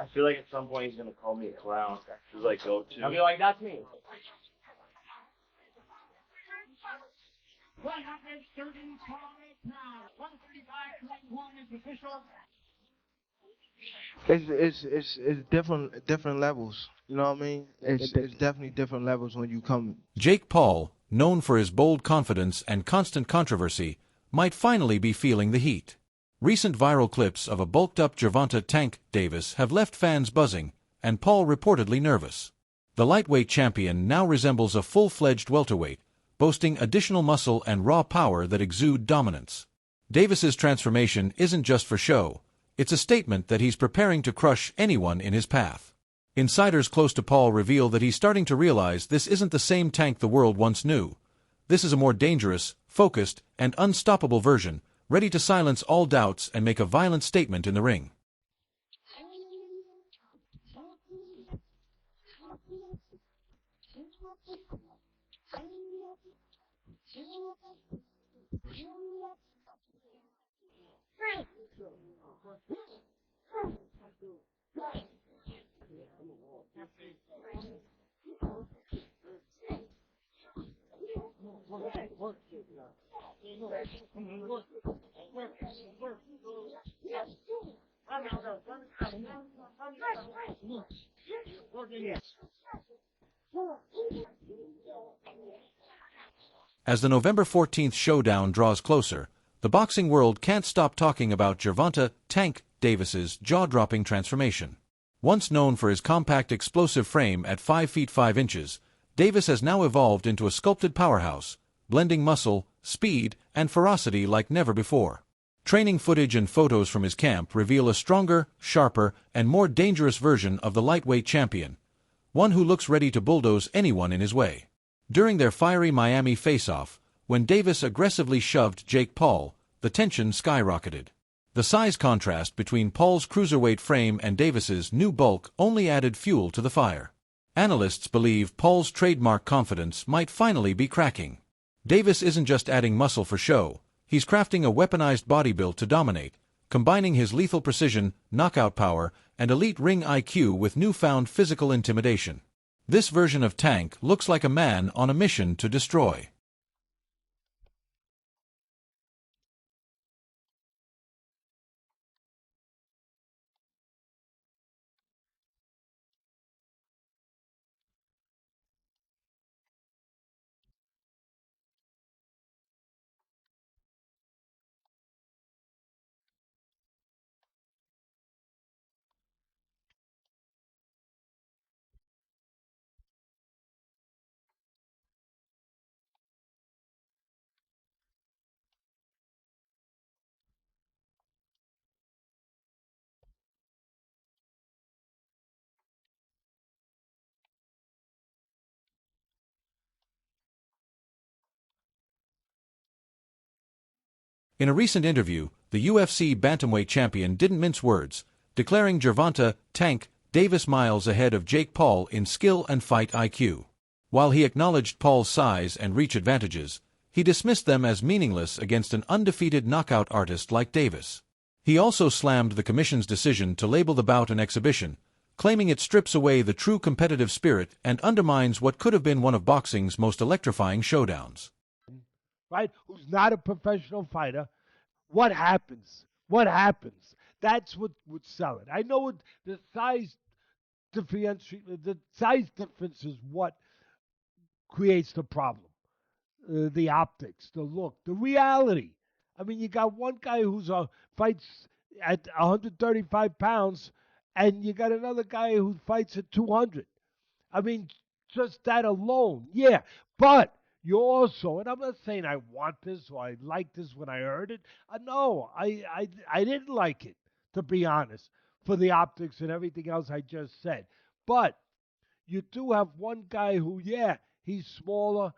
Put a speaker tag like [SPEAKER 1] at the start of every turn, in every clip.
[SPEAKER 1] I feel like at some point he's gonna call me a clown. He's like, go to.
[SPEAKER 2] I'll be like, that's me.
[SPEAKER 3] 135 pounds. 135.1 is official.
[SPEAKER 4] It's different levels. You know what I mean? It's definitely different levels when you come.
[SPEAKER 5] Jake Paul, known for his bold confidence and constant controversy, might finally be feeling the heat. Recent viral clips of a bulked-up Gervonta Tank Davis have left fans buzzing, and Paul reportedly nervous. The lightweight champion now resembles a full-fledged welterweight, boasting additional muscle and raw power that exude dominance. Davis's transformation isn't just for show. It's a statement that he's preparing to crush anyone in his path. Insiders close to Paul reveal that he's starting to realize this isn't the same Tank the world once knew. This is a more dangerous, focused, and unstoppable version, ready to silence all doubts and make a violent statement in the ring. As the November 14th showdown draws closer, the boxing world can't stop talking about Gervonta Tank Davis's jaw-dropping transformation. Once known for his compact explosive frame at 5 feet 5 inches, Davis has now evolved into a sculpted powerhouse, blending muscle, speed, and ferocity like never before. Training footage and photos from his camp reveal a stronger, sharper, and more dangerous version of the lightweight champion, one who looks ready to bulldoze anyone in his way. During their fiery Miami face-off, when Davis aggressively shoved Jake Paul, the tension skyrocketed. The size contrast between Paul's cruiserweight frame and Davis's new bulk only added fuel to the fire. Analysts believe Paul's trademark confidence might finally be cracking. Davis isn't just adding muscle for show, he's crafting a weaponized body built to dominate, combining his lethal precision, knockout power, and elite ring IQ with newfound physical intimidation. This version of Tank looks like a man on a mission to destroy. In a recent interview, the UFC bantamweight champion didn't mince words, declaring Gervonta Tank Davis miles ahead of Jake Paul in skill and fight IQ. While he acknowledged Paul's size and reach advantages, he dismissed them as meaningless against an undefeated knockout artist like Davis. He also slammed the commission's decision to label the bout an exhibition, claiming it strips away the true competitive spirit and undermines what could have been one of boxing's most electrifying showdowns.
[SPEAKER 6] Right? Who's not a professional fighter. What happens? What happens? That's what would sell it. I know the size difference is what creates the problem. The optics, the look, the reality. I mean, you got one guy who's fights at 135 pounds, and you got another guy who fights at 200. I mean, just that alone, yeah. But you also, and I'm not saying I want this or I like this when I heard it. No, I didn't like it, to be honest, for the optics and everything else I just said. But you do have one guy who, yeah, he's smaller,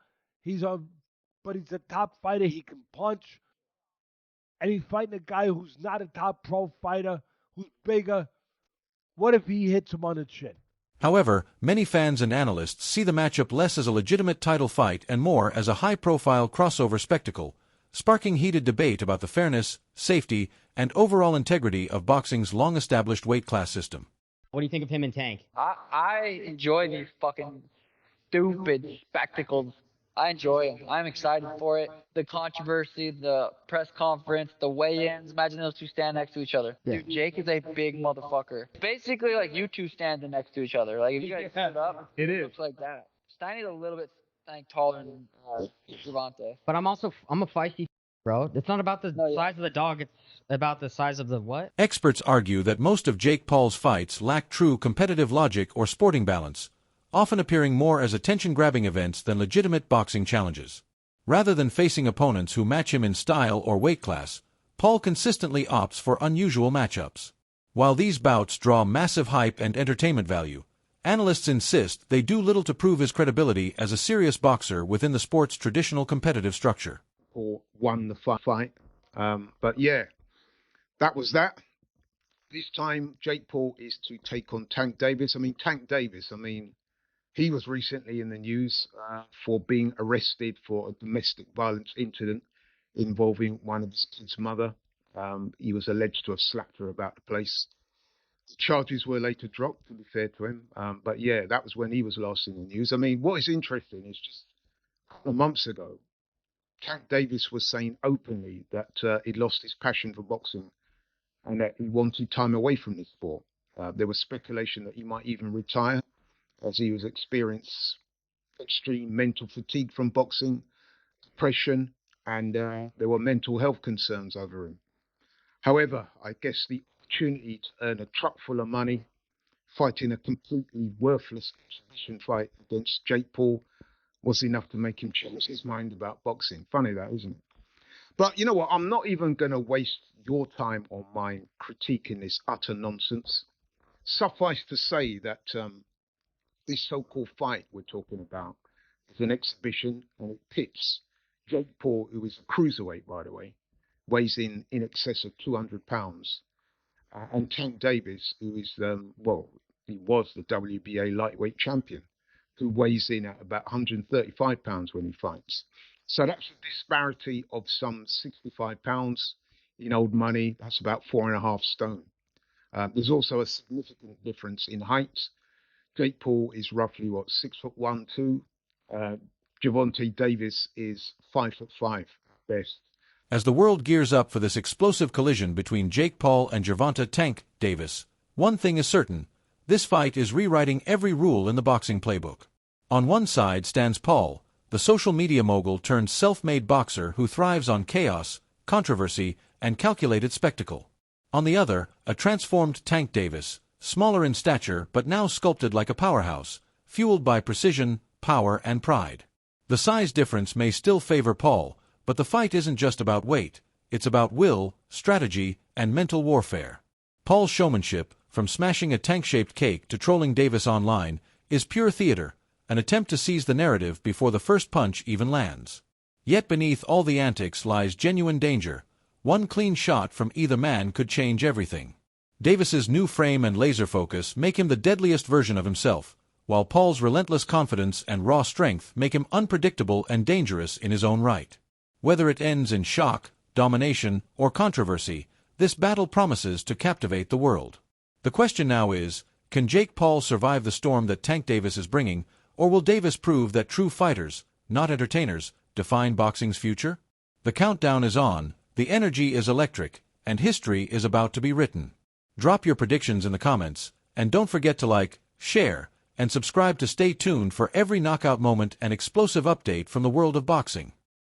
[SPEAKER 6] but he's a top fighter. He can punch, and he's fighting a guy who's not a top pro fighter, who's bigger. What if he hits him on the chin?
[SPEAKER 5] However, many fans and analysts see the matchup less as a legitimate title fight and more as a high-profile crossover spectacle, sparking heated debate about the fairness, safety, and overall integrity of boxing's long-established weight class system.
[SPEAKER 2] What do you think of him and Tank?
[SPEAKER 7] I enjoy these fucking stupid spectacles. I enjoy them. I'm excited for it. The controversy, the press conference, the weigh-ins. Imagine those two stand next to each other.
[SPEAKER 2] Yeah.
[SPEAKER 7] Dude, Jake is a big motherfucker. Basically, like you two standing next to each other. Like if you guys stood up, it looks like that. Steiny's a little bit taller than Gervonta.
[SPEAKER 2] But I'm a feisty bro. It's not about the size of the dog. It's about the size of the what?
[SPEAKER 5] Experts argue that most of Jake Paul's fights lack true competitive logic or sporting balance, often appearing more as attention-grabbing events than legitimate boxing challenges. Rather than facing opponents who match him in style or weight class, Paul consistently opts for unusual matchups. While these bouts draw massive hype and entertainment value, analysts insist they do little to prove his credibility as a serious boxer within the sport's traditional competitive structure.
[SPEAKER 8] Paul won the fight. But yeah, that was that. This time, Jake Paul is to take on Tank Davis. Tank Davis, he was recently in the news for being arrested for a domestic violence incident involving one of his kids' mother. He was alleged to have slapped her about the place. The charges were later dropped, to be fair to him. But yeah, that was when he was last in the news. What is interesting is just a couple of months ago, Tank Davis was saying openly that he'd lost his passion for boxing and that he wanted time away from the sport. There was speculation that he might even retire, as he was experiencing extreme mental fatigue from boxing, depression, and there were mental health concerns over him. However, I guess the opportunity to earn a truck full of money, fighting a completely worthless exhibition fight against Jake Paul, was enough to make him change his mind about boxing. Funny that, isn't it? But you know what? I'm not even going to waste your time or mine critiquing this utter nonsense. Suffice to say that this so-called fight we're talking about is an exhibition, and it pits Jake Paul, who is a cruiserweight, by the way, weighs in excess of 200 pounds, and Tank Davis, who is, he was the WBA lightweight champion, who weighs in at about 135 pounds when he fights. So that's a disparity of some 65 pounds. In old money, that's about 4.5 stone. There's also a significant difference in height. Jake Paul is roughly, 6'1", 2. Gervonta Davis is 5'5" at best.
[SPEAKER 5] As the world gears up for this explosive collision between Jake Paul and Gervonta Tank Davis, one thing is certain: this fight is rewriting every rule in the boxing playbook. On one side stands Paul, the social media mogul turned self-made boxer who thrives on chaos, controversy, and calculated spectacle. On the other, a transformed Tank Davis, smaller in stature but now sculpted like a powerhouse, fueled by precision, power, and pride. The size difference may still favor Paul, but the fight isn't just about weight, it's about will, strategy, and mental warfare. Paul's showmanship, from smashing a tank-shaped cake to trolling Davis online, is pure theater, an attempt to seize the narrative before the first punch even lands. Yet beneath all the antics lies genuine danger. One clean shot from either man could change everything. Davis's new frame and laser focus make him the deadliest version of himself, while Paul's relentless confidence and raw strength make him unpredictable and dangerous in his own right. Whether it ends in shock, domination, or controversy, this battle promises to captivate the world. The question now is, can Jake Paul survive the storm that Tank Davis is bringing, or will Davis prove that true fighters, not entertainers, define boxing's future? The countdown is on, the energy is electric, and history is about to be written. Drop your predictions in the comments, and don't forget to like, share, and subscribe to stay tuned for every knockout moment and explosive update from the world of boxing.